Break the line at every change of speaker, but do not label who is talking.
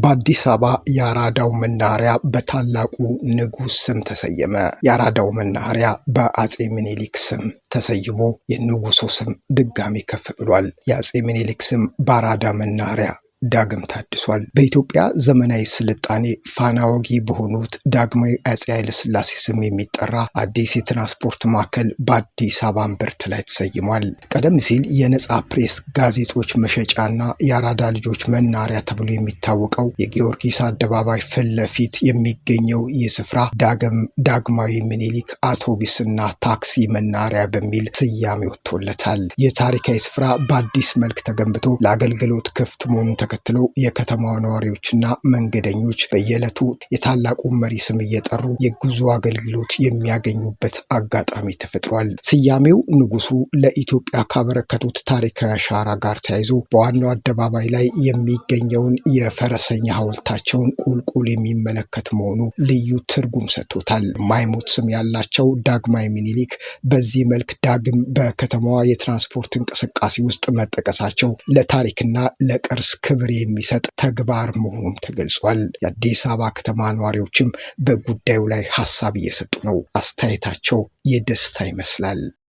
በአዲስ አበባ የአራዳው መናኸሪያ በታላቁ ንጉሥ ስም ተሰየመ። የአራዳው መናኸሪያ በአጼ ምኒልክ ስም ተሰይሞ የንጉሡ ስም ድጋሚ ከፍ ብሏል። የአጼ ምኒልክ ስም በአራዳ መናኸሪያ ዳግም ታድሷል። በኢትዮጵያ ዘመናዊ ስልጣኔ ፋና ወጊ በሆኑት ዳግማዊ አጼ ኃይለ ሥላሴ ስም የሚጠራ አዲስ የትራንስፖርት ማዕከል በአዲስ አበባ እምብርት ላይ ተሰይሟል። ቀደም ሲል የነጻ ፕሬስ ጋዜጦች መሸጫና የአራዳ ልጆች መናኸሪያ ተብሎ የሚታወቀው የጊዮርጊስ አደባባይ ፊት ለፊት የሚገኘው ይህ ስፍራ ዳግማዊ ምኒልክ አውቶቡስና ታክሲ መናኸሪያ በሚል ስያሜ ወጥቶለታል። የታሪካዊ ስፍራ በአዲስ መልክ ተገንብቶ ለአገልግሎት ክፍት መሆኑን ተከትሎ የከተማው ነዋሪዎችና መንገደኞች በየዕለቱ የታላቁ መሪ ስም እየጠሩ የጉዞ አገልግሎት የሚያገኙበት አጋጣሚ ተፈጥሯል። ስያሜው ንጉሱ ለኢትዮጵያ ካበረከቱት ታሪካዊ አሻራ ጋር ተያይዞ በዋናው አደባባይ ላይ የሚገኘውን የፈረሰኛ ሐውልታቸውን ቁልቁል የሚመለከት መሆኑ ልዩ ትርጉም ሰጥቶታል። ማይሞት ስም ያላቸው ዳግማዊ ምኒልክ በዚህ መልክ ዳግም በከተማዋ የትራንስፖርት እንቅስቃሴ ውስጥ መጠቀሳቸው ለታሪክና ለቅርስ ክብር የሚሰጥ ተግባር መሆኑም ተገልጿል። የአዲስ አበባ ከተማ ነዋሪዎችም በጉዳዩ ላይ ሀሳብ እየሰጡ ነው። አስተያየታቸው የደስታ ይመስላል።